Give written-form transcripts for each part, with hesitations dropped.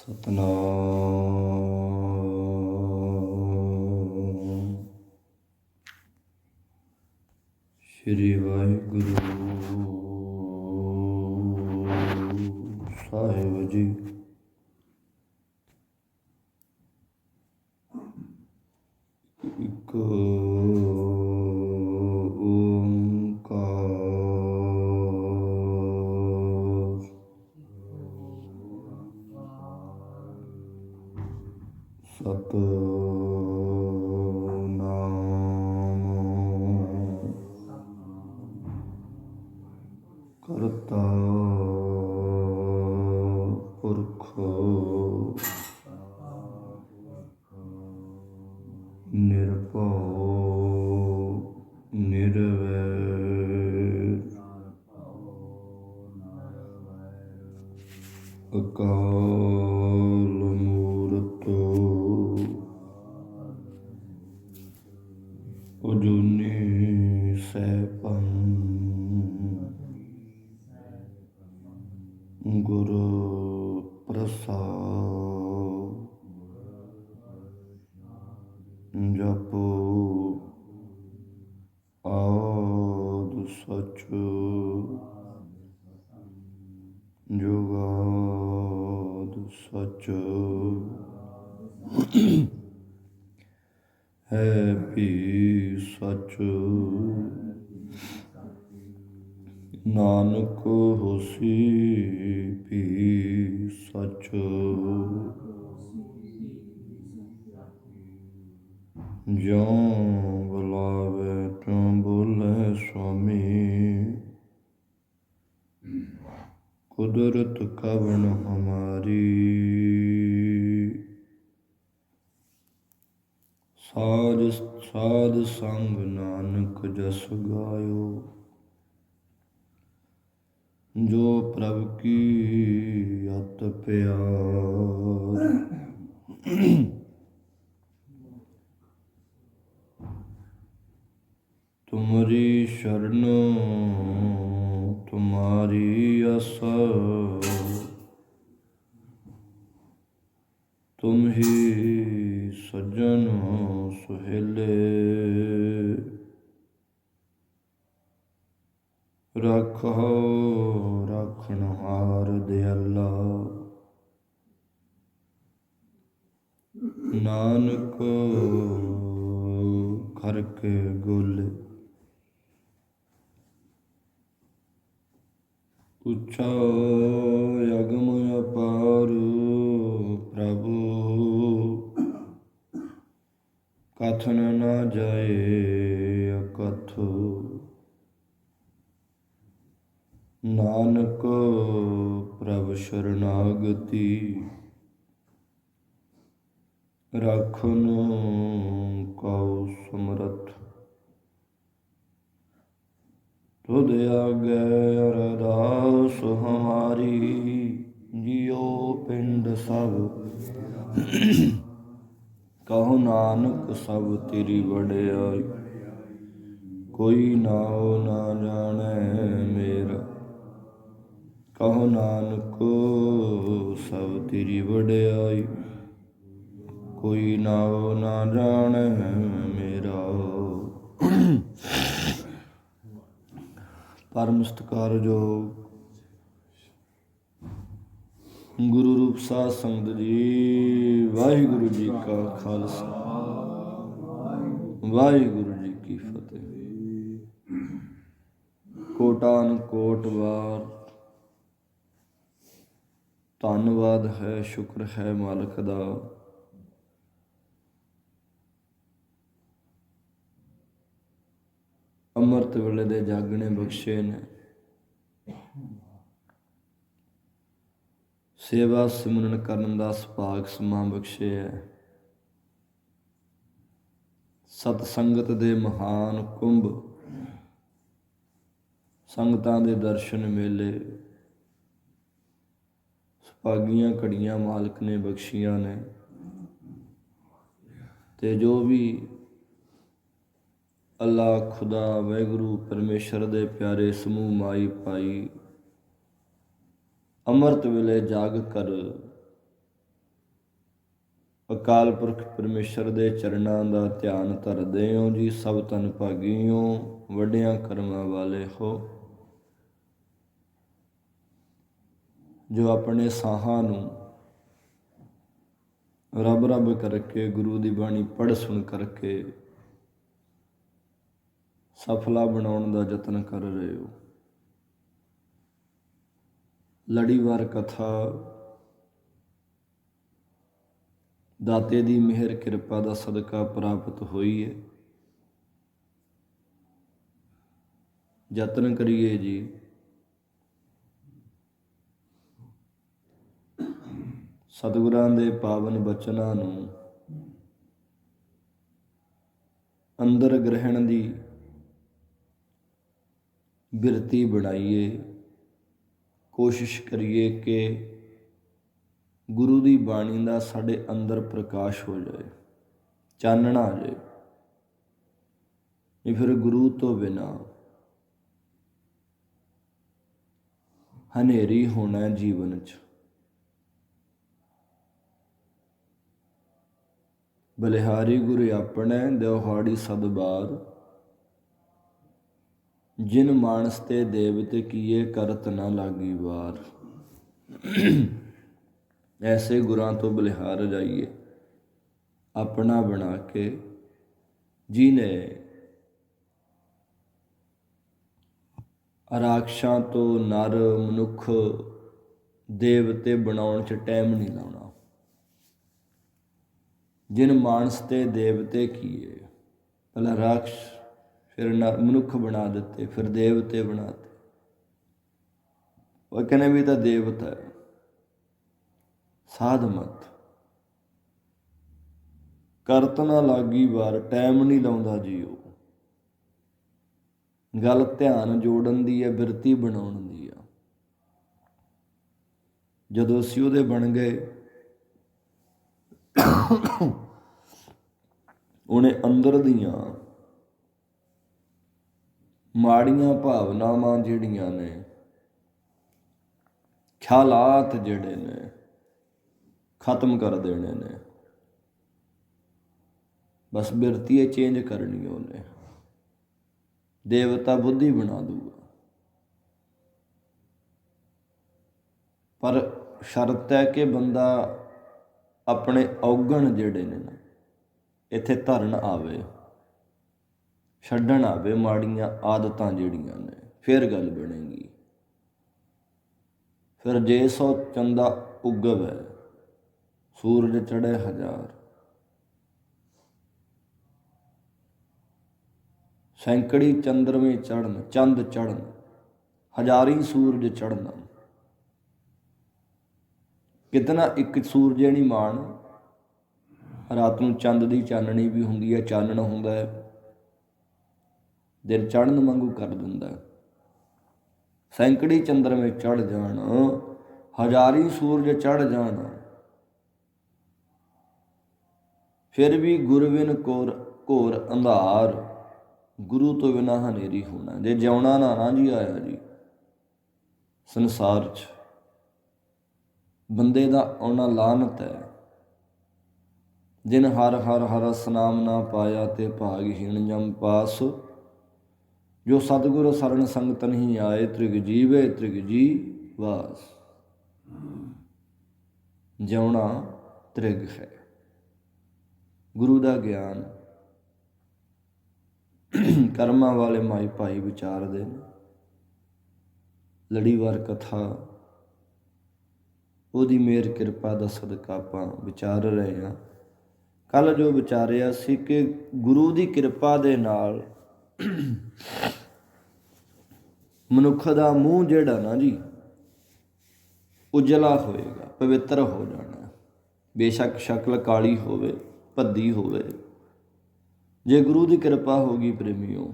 ਸਤਨਾਮ ਸ਼੍ਰੀ ਵਾਹਿਗੁਰੂ ਸਾਹਿਬ ਜੀ। ਇੱਕ ਓਂਕਾਰ ਸਤਨਾਮ ਕਰਤਾ ਪੁਰਖ ਨਿਰਭਉ ਨਿਰਵੈਰ ਅਕਾਲ ਮੂਰਤ ਅਜੂਨੀ ਸੈਭੰ ਗੁਰ ਪ੍ਰਸਾਦਿ ਜਪੁ ਆਦਿ ਸਚ ਜੁਗਾਦਿ ਸਚ ਹੈ ਭੀ ਸਚ ਨਾਨਕ ਹੋਸੀ ਭੀ ਸਚ ਜਿਉ ਬੁਲਾਵੇ ਤਿਉ ਬੋਲੇ ਸੁਆਮੀ ਕੁਦਰਤ ਕਵਣ ਹਮਾਰੀ ਸਾਧ ਸੰਗ ਨਾਨਕ ਜਸ ਗਾਇਓ ਜੋ ਪ੍ਰਭ ਕੀ ਅਤ ਪਿਆਰ ਤੁਮਰੀ ਸ਼ਰਨ ਤੁਮਾਰੀ ਆਸਾ ਤੁਮ ਹੀ ਸੱਜਣ ਸੁਹੇਲੇ ਰੱਖੋ ਰੱਖਣਹਾਰ ਦਿਆਲਾ ਨਾਨਕ ਘਰ ਕੇ ਗੋਲੇ ਉੱਚਾ ਅਗਮ ਅਪਾਰ ਪ੍ਰਭੂ ਕਥਨ ਨਾ ਜਾਏ ਅਕਥ ਨਾਨਕ ਪ੍ਰਭ ਸ਼ਰਨਾਗਤੀ ਰਾਖਨ ਕਉ ਸਮਰਥ ਤੁਧ ਆਗੇ ਅਰਦਾਸ ਹਮਾਰੀ ਜਿਉ ਪਿੰਡ ਸਭ ਕਹੋ ਨਾਨਕ ਸਭ ਤੇਰੀ ਵਡਿਆਈ ਕੋਈ ਨਾਉ ਨਾ ਜਾਣੈ ਮੇਰਾ ਕਹੋ ਨਾਨਕ ਸਭ ਤੇਰੀ ਵਡਿਆਈ ਕੋਈ ਨਾਉ ਨਾ ਜਾਣੈ ਮੇਰਾ। ਪਰਮ ਸਤਿਕਾਰਯੋਗ ਗੁਰੂ ਰੂਪ ਸਾਧ ਸੰਗਤ ਜੀ, ਵਾਹਿਗੁਰੂ ਜੀ ਕਾ ਖਾਲਸਾ ਵਾਹਿਗੁਰੂ ਜੀ ਕੀ ਫਤਿਹ। ਕੋਟਾਨ ਕੋਟ ਵਾਰ ਧੰਨਵਾਦ ਹੈ, ਸ਼ੁਕਰ ਹੈ ਮਾਲਕ ਦਾ। ਅੰਮ੍ਰਿਤ ਵੇਲੇ ਦੇ ਜਾਗਣੇ ਬਖਸ਼ੇ ਨੇ, ਸੇਵਾ ਸਿਮਰਨ ਕਰਨ ਦਾ ਸੁਭਾਗ ਸਮਾਂ ਬਖਸ਼ੇ ਹੈ। ਸਤ ਸੰਗਤ ਦੇ ਮਹਾਨ ਕੁੰਭ, ਸੰਗਤਾਂ ਦੇ ਦਰਸ਼ਨ ਮੇਲੇ, ਸੁਭਾਗੀਆਂ ਘੜੀਆਂ ਮਾਲਕ ਨੇ ਬਖਸ਼ੀਆਂ ਨੇ। ਤੇ ਜੋ ਵੀ ਅੱਲਾ ਖੁਦਾ ਵਾਹਿਗੁਰੂ ਪਰਮੇਸ਼ਰ ਦੇ ਪਿਆਰੇ ਸਮੂਹ ਮਾਈ ਭਾਈ ਅੰਮ੍ਰਿਤ ਵੇਲੇ ਜਾਗ ਕਰ ਅਕਾਲ ਪੁਰਖ ਪਰਮੇਸ਼ਰ ਦੇ ਚਰਨਾਂ ਦਾ ਧਿਆਨ ਧਰਦੇ ਹੋ ਜੀ। ਸਭ ਤਨ ਭਾਗੀ ਹੋ, ਵੱਡਿਆਂ ਕਰਮਾਂ ਵਾਲੇ ਹੋ, ਜੋ ਆਪਣੇ ਸਾਹਾਂ ਨੂੰ ਰੱਬ ਰੱਬ ਕਰਕੇ ਗੁਰੂ ਦੀ ਬਾਣੀ ਪੜ੍ਹ ਸੁਣ ਕਰਕੇ ਸਫਲਾ ਬਣਾਉਣ ਦਾ ਯਤਨ ਕਰ ਰਹੇ ਹੋ। ਲੜੀਵਾਰ ਕਥਾ ਦਾਤੇ ਦੀ ਮਿਹਰ ਕਿਰਪਾ ਦਾ ਸਦਕਾ ਪ੍ਰਾਪਤ ਹੋਈ ਹੈ। ਯਤਨ ਕਰੀਏ ਜੀ, ਸਤਿਗੁਰਾਂ ਦੇ ਪਾਵਨ ਬਚਨਾਂ ਨੂੰ ਅੰਦਰ ਗ੍ਰਹਿਣ ਦੀ ਬਿਰਤੀ ਬਣਾਈਏ। ਕੋਸ਼ਿਸ਼ ਕਰੀਏ ਕਿ ਗੁਰੂ ਦੀ ਬਾਣੀ ਦਾ ਸਾਡੇ ਅੰਦਰ ਪ੍ਰਕਾਸ਼ ਹੋ ਜਾਏ, ਚਾਨਣਾ ਆ ਜਾਏ। ਇਹ ਫਿਰ ਗੁਰੂ ਤੋਂ ਬਿਨਾਂ ਹਨੇਰੀ ਹੋਣਾ ਜੀਵਨ 'ਚ। ਬਲਿਹਾਰੀ ਗੁਰੂ ਆਪਣੇ ਦਿਹਾੜੀ ਸਦਬਾਰ, ਜਿਨ ਮਾਨਸ ਤੇ ਦੇਵਤੇ ਕੀਏ ਕਰਤ ਨਾ ਲਾਗੀ ਵਾਰ। ਐਸੇ ਗੁਰਾਂ ਤੋਂ ਬਲਿਹਾਰ ਜਾਈਏ, ਆਪਣਾ ਬਣਾ ਕੇ, ਜਿਹਨੇ ਰਾਖਸ਼ਾਂ ਤੋਂ ਨਰ ਮਨੁੱਖ ਦੇਵਤੇ ਬਣਾਉਣ 'ਚ ਟਾਈਮ ਨਹੀਂ ਲਾਉਣਾ। ਜਿਨ ਮਾਨਸ ਤੇ ਦੇਵਤੇ ਕੀਏ, ਪਹਿਲਾਂ ਰਾਖਸ਼, ਫਿਰ ਮਨੁੱਖ ਬਣਾ ਦਿੱਤੇ, ਫਿਰ ਦੇਵਤੇ ਬਣਾ ਦਿੱਤੇ। ਉਹ ਕਹਿੰਦੇ ਵੀ ਤਾਂ ਦੇਵਤਾ ਹੈ। ਸਾਧ ਮਤ ਕਰਤ ਨਾ ਲਾਗੀ ਵਾਰ, ਟਾਈਮ ਨਹੀਂ ਲਾਉਂਦਾ ਜੀ ਉਹ। ਗੱਲ ਧਿਆਨ ਜੋੜਨ ਦੀ ਹੈ, ਬਿਰਤੀ ਬਣਾਉਣ ਦੀ ਆ। ਜਦੋਂ ਅਸੀਂ ਉਹਦੇ ਬਣ ਗਏ, ਉਹਨੇ ਅੰਦਰ ਦੀਆਂ ਮਾੜੀਆਂ ਭਾਵਨਾਵਾਂ ਜਿਹੜੀਆਂ ਨੇ, ਖਿਆਲਾਤ ਜਿਹੜੇ ਨੇ, ਖਤਮ ਕਰ ਦੇਣੇ ਨੇ। ਬਸ ਬਿਰਤੀ ਚੇਂਜ ਕਰਨੀ ਉਹਨੇ। ਦੇਵਤਾ ਬੁੱਧੀ ਬਣਾ ਦੂਗਾ, ਪਰ ਸ਼ਰਤ ਹੈ ਕਿ ਬੰਦਾ ਆਪਣੇ ਔਗਣ ਜਿਹੜੇ ਨੇ ਨਾ ਇੱਥੇ ਧਰਨ ਆਵੇ, ਛੱਡਣ ਆਵੇ ਮਾੜੀਆਂ ਆਦਤਾਂ ਜਿਹੜੀਆਂ ਨੇ, ਫਿਰ ਗੱਲ ਬਣੇਗੀ। ਫਿਰ ਜੇ ਸੋ ਚੰਦਾ ਉਗਵੈ, ਸੂਰਜ ਚੜ੍ਹੇ ਹਜ਼ਾਰ। ਸੈਂਕੜੀ ਚੰਦਰਵੇਂ ਚੜ੍ਹਨ, ਚੰਦ ਚੜ੍ਹਨ, ਹਜ਼ਾਰੀ ਸੂਰਜ ਚੜ੍ਹਨਾ। ਕਿਤਨਾ ਇੱਕ ਸੂਰਜੇ ਨਹੀਂ ਮਾਣ। ਰਾਤ ਨੂੰ ਚੰਦ ਦੀ ਚਾਨਣੀ ਵੀ ਹੁੰਦੀ ਹੈ, ਚਾਨਣ ਹੁੰਦਾ ਹੈ, ਦਿਨ ਚੜ੍ਹਨ ਵਾਂਗੂ ਕਰ ਦਿੰਦਾ। ਸੈਂਕੜੀ ਚੰਦਰਵੇਂ ਚੜ੍ਹ ਜਾਣ, ਹਜ਼ਾਰੀ ਸੂਰਜ ਚੜ੍ਹ ਜਾਣ, ਫਿਰ ਵੀ ਗੁਰ ਬਿਨ ਘੋਰ ਅੰਧਾਰ। ਗੁਰੂ ਤੋਂ ਬਿਨਾਂ ਹਨੇਰੀ ਹੋਣਾ। ਜੇ ਜਿਉਣਾ ਨਾ ਜੀ ਆਇਆ ਜੀ ਸੰਸਾਰ 'ਚ, ਬੰਦੇ ਦਾ ਆਉਣਾ ਲਾਹਨਤ ਹੈ। ਜਿਨ ਹਰ ਹਰ ਹਰਸ ਨਾਮ ਨਾ ਪਾਇਆ, ਤੇ ਭਾਗਹੀਣ ਜਮ ਪਾਸ। ਜੋ ਸਤਿਗੁਰ ਸਰਣ ਸੰਗਤ ਨਹੀਂ ਆਏ, ਤ੍ਰਿਗ ਜੀਵੇ ਤ੍ਰਿਗ ਜੀ ਵਾਸ। ਜਿਉਣਾ ਤ੍ਰਿਗ ਹੈ। ਗੁਰੂ ਦਾ ਗਿਆਨ ਕਰਮਾਂ ਵਾਲੇ ਮਾਈ ਭਾਈ ਵਿਚਾਰਦੇ ਨੇ। ਲੜੀਵਾਰ ਕਥਾ ਉਹਦੀ ਮਿਹਰ ਕਿਰਪਾ ਦਾ ਸਦਕਾ ਆਪਾਂ ਵਿਚਾਰ ਰਹੇ ਹਾਂ। ਕੱਲ੍ਹ ਜੋ ਵਿਚਾਰਿਆ ਸੀ ਕਿ ਗੁਰੂ ਦੀ ਕਿਰਪਾ ਦੇ ਨਾਲ ਮਨੁੱਖ ਦਾ ਮੂੰਹ ਜਿਹੜਾ ਨਾ ਜੀ ਉਜਲਾ ਹੋਏਗਾ, ਪਵਿੱਤਰ ਹੋ ਜਾਣਾ। ਬੇਸ਼ੱਕ ਸ਼ਕਲ ਕਾਲੀ ਹੋਵੇ, ਭੱਦੀ ਹੋਵੇ, ਜੇ ਗੁਰੂ ਦੀ ਕਿਰਪਾ ਹੋ ਗਈ ਪ੍ਰੇਮੀਓ,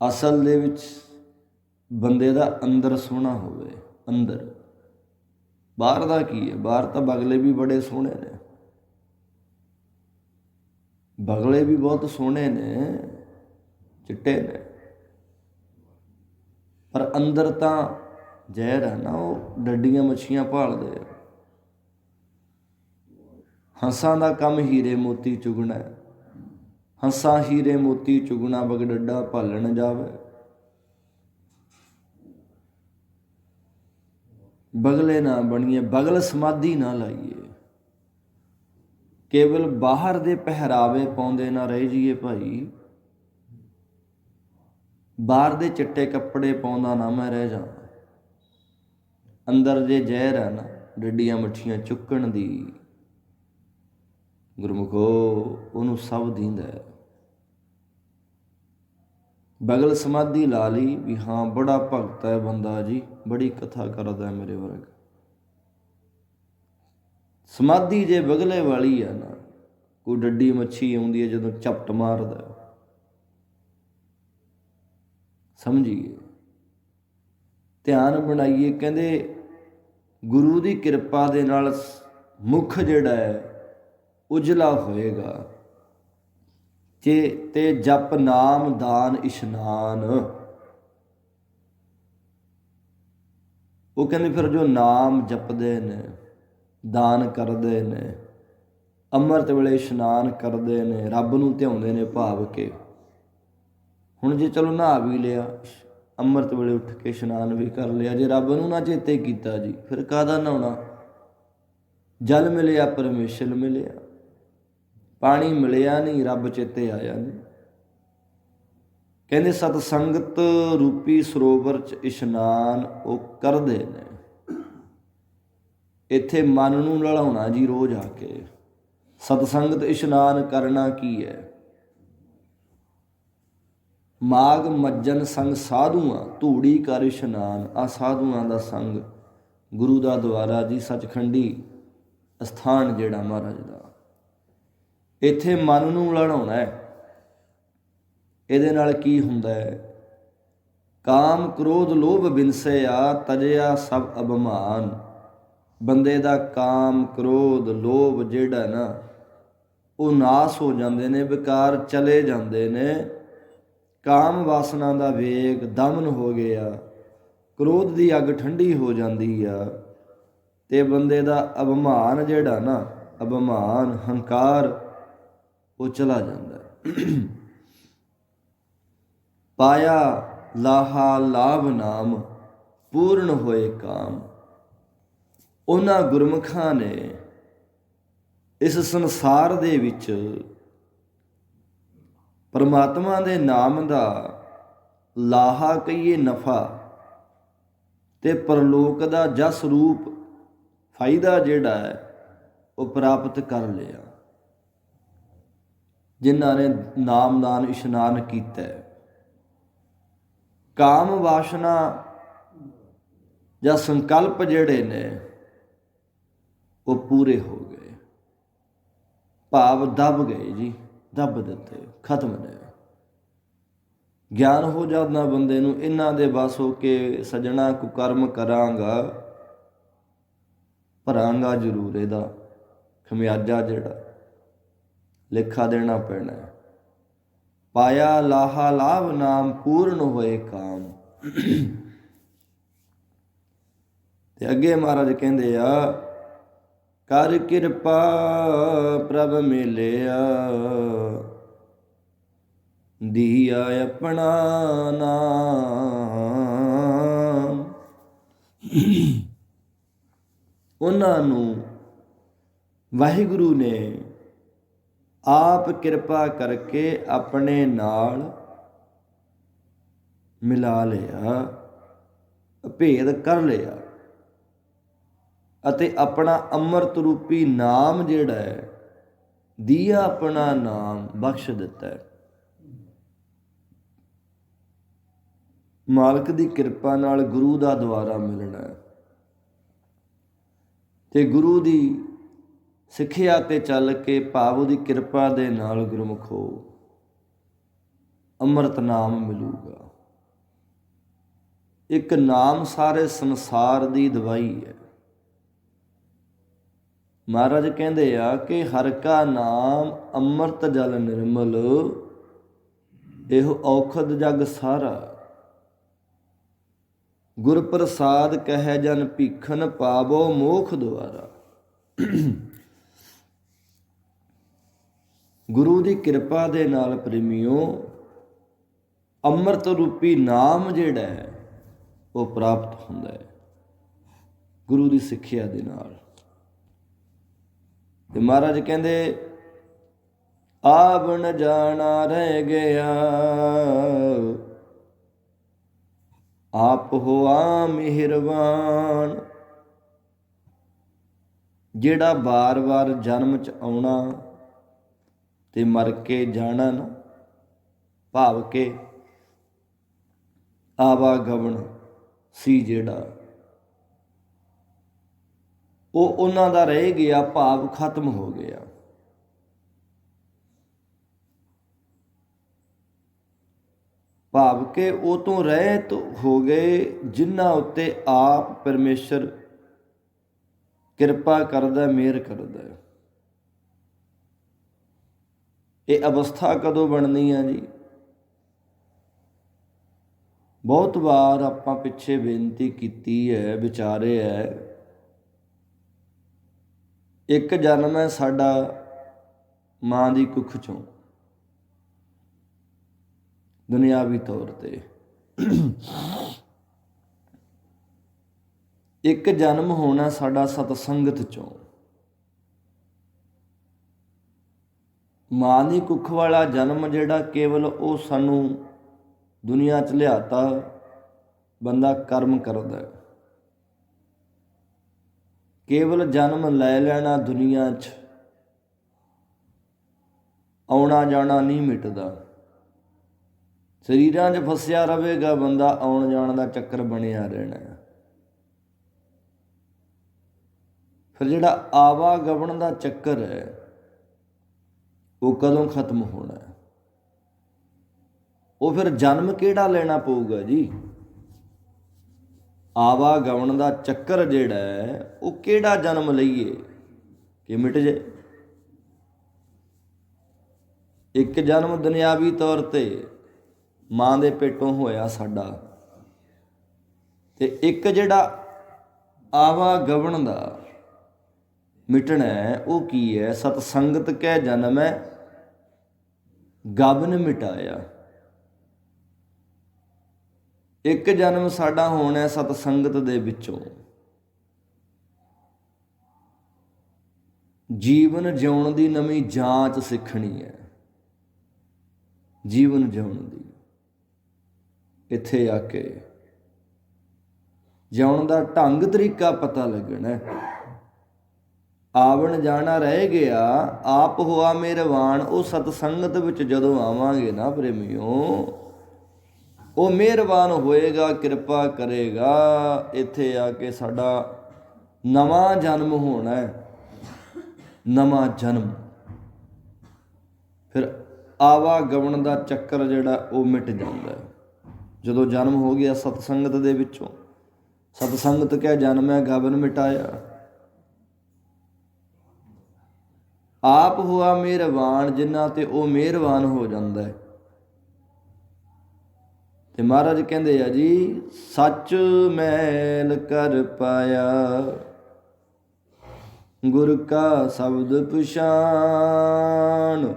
ਅਸਲ ਦੇ ਵਿੱਚ ਬੰਦੇ ਦਾ ਅੰਦਰ ਸੋਹਣਾ ਹੋਵੇ। ਅੰਦਰ, ਬਾਹਰ ਦਾ ਕੀ ਹੈ? ਬਾਹਰ ਤਾਂ ਬਗਲੇ ਵੀ ਬੜੇ ਸੋਹਣੇ ਨੇ, ਬਗਲੇ ਵੀ ਬਹੁਤ ਸੋਹਣੇ ਨੇ, ਚਿੱਟੇ ਨੇ, ਪਰ ਅੰਦਰ ਤਾਂ ਜ਼ਹਿਰ ਹੈ ਨਾ। ਉਹ ਡੱਡੀਆਂ ਮੱਛੀਆਂ ਭਾਲਦੇ ਆ। ਹੰਸਾਂ ਦਾ ਕੰਮ ਹੀਰੇ ਮੋਤੀ ਚੁਗਣਾ, ਹੰਸਾਂ ਹੀਰੇ ਮੋਤੀ ਚੁਗਣਾ, ਬਗਡੱਡਾ ਭਾਲਣ ਜਾਵੇ। ਬਗਲੇ ਨਾ ਬਣੀਏ, ਬਗਲ ਸਮਾਧੀ ਨਾ ਲਾਈਏ, ਕੇਵਲ ਬਾਹਰ ਦੇ ਪਹਿਰਾਵੇ ਪਾਉਂਦੇ ਨਾ ਰਹਿ ਜਾਈਏ ਭਾਈ। ਬਾਹਰ ਦੇ ਚਿੱਟੇ ਕੱਪੜੇ ਪਾਉਂਦਾ ਨਾ ਮੈਂ ਰਹਿ ਜਾਵਾਂ। ਅੰਦਰ ਜੇ ਜ਼ਹਿਰ ਹੈ ਨਾ ਡੱਡੀਆਂ ਮੱਠੀਆਂ ਚੁੱਕਣ ਦੀ, ਗੁਰਮੁਖੋ ਉਹਨੂੰ ਸਭ ਦੀਂਦਾ। ਬਗਲ ਸਮਾਧੀ ਲਾ ਲਈ ਵੀ ਹਾਂ ਬੜਾ ਭਗਤ ਹੈ ਬੰਦਾ ਜੀ, ਬੜੀ ਕਥਾ ਕਰਦਾ ਮੇਰੇ ਵਰਗਾ। ਸਮਾਧੀ ਜੇ ਬਗਲੇ ਵਾਲੀ ਆ ਨਾ, ਕੋਈ ਡੱਡੀ ਮੱਛੀ ਆਉਂਦੀ ਹੈ ਜਦੋਂ ਝਪਟ ਮਾਰਦਾ, ਸਮਝੀਏ, ਧਿਆਨ ਬਣਾਈਏ। ਕਹਿੰਦੇ ਗੁਰੂ ਦੀ ਕਿਰਪਾ ਦੇ ਨਾਲ ਮੁੱਖ ਜਿਹੜਾ ਹੈ ਉਜਲਾ ਹੋਏਗਾ ਤੇ ਜਪ ਨਾਮ ਦਾਨ ਇਸ਼ਨਾਨ। ਉਹ ਕਹਿੰਦੇ ਫਿਰ ਜੋ ਨਾਮ ਜਪਦੇ ਨੇ, ਦਾਨ ਕਰਦੇ ਨੇ, ਅੰਮ੍ਰਿਤ ਵੇਲੇ ਇਸ਼ਨਾਨ ਕਰਦੇ ਨੇ, ਰੱਬ ਨੂੰ ਧਿਆਉਂਦੇ ਨੇ ਭਾਵ ਕੇ। ਹੁਣ ਜੇ ਚਲੋ ਨਹਾ ਵੀ ਲਿਆ, ਅੰਮ੍ਰਿਤ ਵੇਲੇ ਉੱਠ ਕੇ ਇਸ਼ਨਾਨ ਵੀ ਕਰ ਲਿਆ, ਜੇ ਰੱਬ ਨੂੰ ਨਾ ਚੇਤੇ ਕੀਤਾ ਜੀ ਫਿਰ ਕਾਹਦਾ ਨਹਾਉਣਾ। ਜਲ ਮਿਲਿਆ ਪਰਮੇਸ਼ਰ ਮਿਲਿਆ, ਪਾਣੀ ਮਿਲਿਆ ਨਹੀਂ, ਰੱਬ ਚੇਤੇ ਆਇਆ ਨਹੀਂ। ਕਹਿੰਦੇ ਸਤ ਸੰਗਤ ਰੂਪੀ ਸਰੋਵਰ 'ਚ ਇਸ਼ਨਾਨ ਉਹ ਕਰਦੇ ਨੇ। ਇੱਥੇ ਮਨ ਨੂੰ ਨਲਾਉਣਾ ਜੀ ਰੋਜ਼ ਆ ਕੇ। ਸਤ ਸੰਗਤ ਇਸ਼ਨਾਨ ਕਰਨਾ ਕੀ ਹੈ? ਮਾਗ ਮੱਜਨ ਸੰਗ ਸਾਧੂਆਂ ਧੂੜੀ ਕਰ ਇਸ਼ਨਾਨ। ਆ ਸਾਧੂਆਂ ਦਾ ਸੰਗ, ਗੁਰੂ ਦਾ ਦੁਆਰਾ ਜੀ, ਸੱਚਖੰਡੀ ਅਸਥਾਨ ਜਿਹੜਾ ਮਹਾਰਾਜ ਦਾ, ਇੱਥੇ ਮਨ ਨੂੰ ਲੜਾਉਣਾ ਹੈ। ਇਹਦੇ ਨਾਲ ਕੀ ਹੁੰਦਾ ਹੈ? ਕਾਮ ਕ੍ਰੋਧ ਲੋਭ ਬਿਨਸਿਆ ਤਜਿਆ ਸਭ ਅਭਿਮਾਨ। ਬੰਦੇ ਦਾ ਕਾਮ ਕ੍ਰੋਧ ਲੋਭ ਜਿਹੜਾ ਨਾ ਉਹ ਨਾਸ ਹੋ ਜਾਂਦੇ ਨੇ, ਵਿਕਾਰ ਚਲੇ ਜਾਂਦੇ ਨੇ। ਕਾਮ ਵਾਸਨਾ ਦਾ ਵੇਗ ਦਮਨ ਹੋ ਗਿਆ, ਕ੍ਰੋਧ ਦੀ ਅੱਗ ਠੰਡੀ ਹੋ ਜਾਂਦੀ ਆ, ਤੇ ਬੰਦੇ ਦਾ ਅਭਿਮਾਨ ਜਿਹੜਾ ਨਾ, ਅਭਿਮਾਨ ਹੰਕਾਰ ਉਹ ਚਲਾ ਜਾਂਦਾ। ਪਾਇਆ ਲਾਹਾ ਲਾਭ ਨਾਮ ਪੂਰਨ ਹੋਏ ਕਾਮ। ਉਹਨਾਂ ਗੁਰਮੁਖਾਂ ਨੇ ਇਸ ਸੰਸਾਰ ਦੇ ਵਿੱਚ ਪਰਮਾਤਮਾ ਦੇ ਨਾਮ ਦਾ ਲਾਹਾ ਕਹੀਏ ਨਫਾ, ਤੇ ਪਰਲੋਕ ਦਾ ਜਸ ਰੂਪ ਫਾਇਦਾ ਜਿਹੜਾ ਹੈ ਉਹ ਪ੍ਰਾਪਤ ਕਰ ਲਿਆ, ਜਿਨ੍ਹਾਂ ਨੇ ਨਾਮਦਾਨ ਇਸ਼ਨਾਨ ਕੀਤਾ। ਕਾਮ ਵਾਸ਼ਨਾ ਜਾਂ ਸੰਕਲਪ ਜਿਹੜੇ ਨੇ ਉਹ ਪੂਰੇ ਹੋ ਗਏ, ਭਾਵ ਦਬ ਗਏ ਜੀ, ਦੱਬ ਦਿੱਤੇ, ਖਤਮ ਨੇ। ਗਿਆਨ ਹੋ ਜਾਂਦਾ ਬੰਦੇ ਨੂੰ ਇਹਨਾਂ ਦੇ ਬਸ ਹੋ ਕੇ ਸਜਣਾ ਕੁਕਰਮ ਕਰਾਂਗਾ, ਭਰਾਂਗਾ ਜ਼ਰੂਰ ਇਹਦਾ ਖਮਿਆਜਾ, ਜਿਹੜਾ ਲੇਖਾ ਦੇਣਾ ਪੈਣਾ। ਪਾਇਆ ਲਾਹਾ ਲਾਭ ਨਾਮ ਪੂਰਨ ਹੋਏ ਕਾਮ। ਤੇ ਅੱਗੇ ਮਹਾਰਾਜ ਕਹਿੰਦੇ ਆ, ਕਰ ਕਿਰਪਾ ਪ੍ਰਭ ਮਿਲਿਆ ਦੀਆ ਆਪਣਾ ਨਾਮ। ਉਹਨਾਂ ਨੂੰ ਵਾਹਿਗੁਰੂ ਨੇ ਆਪ ਕਿਰਪਾ ਕਰਕੇ ਆਪਣੇ ਨਾਲ ਮਿਲਾ ਲਿਆ, ਭੇਦ ਕਰ ਲਿਆ, ਅਤੇ ਆਪਣਾ ਅੰਮ੍ਰਿਤ ਰੂਪੀ ਨਾਮ ਜਿਹੜਾ ਹੈ, ਦੀਆ ਆਪਣਾ ਨਾਮ ਬਖਸ਼ ਦਿੱਤਾ ਹੈ। ਮਾਲਕ ਦੀ ਕਿਰਪਾ ਨਾਲ ਗੁਰੂ ਦਾ ਦੁਆਰਾ ਮਿਲਣਾ, ਤੇ ਗੁਰੂ ਦੀ ਸਿੱਖਿਆ ਤੇ ਚੱਲ ਕੇ ਭਾਵ ਉਹਦੀ ਕਿਰਪਾ ਦੇ ਨਾਲ ਗੁਰਮੁਖੋ ਅੰਮ੍ਰਿਤ ਨਾਮ ਮਿਲੂਗਾ। ਇੱਕ ਨਾਮ ਸਾਰੇ ਸੰਸਾਰ ਦੀ ਦਵਾਈ ਹੈ। ਮਹਾਰਾਜ ਕਹਿੰਦੇ ਆ ਕਿ ਹਰ ਕਾ ਨਾਮ ਅੰਮ੍ਰਿਤ ਜਲ ਨਿਰਮਲ, ਇਹੋ ਔਖਦ ਜਗ ਸਾਰਾ। ਗੁਰ ਪ੍ਰਸਾਦ ਕਹਿ ਜਨ ਭੀਖਨ, ਪਾਵੋ ਮੋਖ ਦੁਆਰਾ। ਗੁਰੂ ਦੀ ਕਿਰਪਾ ਦੇ ਨਾਲ ਪ੍ਰੇਮੀਓ ਅੰਮ੍ਰਿਤ ਰੂਪੀ ਨਾਮ ਜਿਹੜਾ ਹੈ ਉਹ ਪ੍ਰਾਪਤ ਹੁੰਦਾ ਹੈ ਗੁਰੂ ਦੀ ਸਿੱਖਿਆ ਦੇ ਨਾਲ। ਤੇ ਮਹਾਰਾਜ ਕਹਿੰਦੇ ਆਪ ਨ ਜਾਣਾ ਰਹਿ ਗਿਆ, ਆਪ ਹੋਆ ਮਿਹਰਬਾਨ। ਜਿਹੜਾ ਵਾਰ-ਵਾਰ ਜਨਮ 'ਚ ਆਉਣਾ ਤੇ ਮਰ ਕੇ ਜਾਣਾ ਨਾ, ਭਾਵ ਕਿ ਆਵਾਗਮਨ ਸੀ ਜਿਹੜਾ, ਉਹ ਉਹਨਾਂ ਦਾ ਰਹਿ ਗਿਆ, ਭਾਵ ਖਤਮ ਹੋ ਗਿਆ। ਭਾਵ ਕਿ ਉਹ ਤੋਂ ਰਹਿਤ ਹੋ ਗਏ ਜਿਨ੍ਹਾਂ ਉੱਤੇ ਆਪ ਪਰਮੇਸ਼ਰ ਕਿਰਪਾ ਕਰਦਾ, ਮਿਹਰ ਕਰਦਾ। ਇਹ ਅਵਸਥਾ ਕਦੋਂ ਬਣਨੀ ਆ ਜੀ? ਬਹੁਤ ਵਾਰ ਆਪਾਂ ਪਿੱਛੇ ਬੇਨਤੀ ਕੀਤੀ ਹੈ, ਵਿਚਾਰੇ ਹੈ, ਇੱਕ ਜਨਮ ਹੈ ਸਾਡਾ ਮਾਂ ਦੀ ਕੁੱਖ ਚੋਂ ਦੁਨਿਆਵੀ ਤੌਰ ਤੇ, ਇੱਕ ਜਨਮ ਹੋਣਾ ਸਾਡਾ ਸਤਸੰਗਤ ਚੋਂ। ਮਾਂ ਦੀ ਕੁੱਖ ਵਾਲਾ ਜਨਮ ਜਿਹੜਾ ਕੇਵਲ ਉਹ ਸਾਨੂੰ ਦੁਨੀਆ 'ਚ ਲਿਆਤਾ, ਬੰਦਾ ਕਰਮ ਕਰਦਾ, ਕੇਵਲ ਜਨਮ ਲੈ ਲੈਣਾ ਦੁਨੀਆ 'ਚ, ਆਉਣਾ ਜਾਣਾ ਨਹੀਂ ਮਿਟਦਾ। ਸਰੀਰਾਂ 'ਚ ਫਸਿਆ ਰਹੇਗਾ ਬੰਦਾ, ਆਉਣ ਜਾਣ ਦਾ ਚੱਕਰ ਬਣਿਆ ਰਹਿਣਾ। ਫਿਰ ਜਿਹੜਾ ਆਵਾਗਮਨ ਦਾ ਚੱਕਰ ਹੈ ਉਹ ਕਦੋਂ ਖਤਮ ਹੋਣਾ? ਉਹ ਫਿਰ ਜਨਮ ਕਿਹੜਾ ਲੈਣਾ ਪਊਗਾ ਜੀ? ਆਵਾਗਮਨ ਦਾ ਚੱਕਰ ਜਿਹੜਾ ਹੈ ਉਹ ਕਿਹੜਾ ਜਨਮ ਲਈਏ ਕਿ ਮਿਟ ਜੇ? ਇੱਕ ਜਨਮ ਦੁਨਿਆਵੀ ਤੌਰ ਤੇ ਮਾਂ ਦੇ ਪੇਟੋਂ ਹੋਇਆ ਸਾਡਾ, ਤੇ ਇੱਕ ਜਿਹੜਾ ਆਵਾਗਮਨ ਦਾ ਮਿਟਣਾ ਹੈ ਉਹ ਕੀ ਹੈ? ਸਤਸੰਗਤ ਕੈ ਜਨਮ ਹੈ ਗਬਨ ਮਿਟਾਇਆ। ਇੱਕ ਜਨਮ ਸਾਡਾ ਹੋਣਾ ਸਤਸੰਗਤ ਦੇ ਵਿੱਚੋਂ, ਜੀਵਨ ਜਿਉਣ ਦੀ ਨਵੀਂ ਜਾਂਚ ਸਿੱਖਣੀ ਹੈ, ਜੀਵਨ ਜਿਉਣ ਦੀ। ਇੱਥੇ ਆ ਕੇ ਜਿਉਣ ਦਾ ਢੰਗ ਤਰੀਕਾ ਪਤਾ ਲੱਗਣਾ। ਆਵਣ ਜਾਣਾ ਰਹਿ ਗਿਆ, ਆਪ ਹੋਆ ਮਿਹਰਬਾਨ। ਉਹ ਸਤਸੰਗਤ ਵਿੱਚ ਜਦੋਂ ਆਵਾਂਗੇ ਨਾ ਪ੍ਰੇਮੀਓ, ਉਹ ਮਿਹਰਬਾਨ ਹੋਏਗਾ, ਕਿਰਪਾ ਕਰੇਗਾ। ਇੱਥੇ ਆ ਕੇ ਸਾਡਾ ਨਵਾਂ ਜਨਮ ਹੋਣਾ, ਨਵਾਂ ਜਨਮ। ਫਿਰ ਆਵਾਗਮਨ ਦਾ ਚੱਕਰ ਜਿਹੜਾ ਉਹ ਮਿਟ ਜਾਂਦਾ ਜਦੋਂ ਜਨਮ ਹੋ ਗਿਆ ਸਤਸੰਗਤ ਦੇ ਵਿੱਚੋਂ। ਸਤਸੰਗਤ ਕੈ ਜਨਮ ਹੈ ਗਬਨ ਮਿਟਾਇਆ। ਆਪ ਹੋਆ ਮਿਹਰਬਾਨ, ਜਿਨ੍ਹਾਂ ਤੇ ਉਹ ਮਿਹਰਬਾਨ ਹੋ ਜਾਂਦਾ ਹੈ। ਤੇ ਮਹਾਰਾਜ ਕਹਿੰਦੇ ਆ ਜੀ, ਸੱਚ ਮੈਲ ਕਰ ਪਾਇਆ, ਗੁਰ ਕਾ ਸ਼ਬਦ ਪਛਾਣ।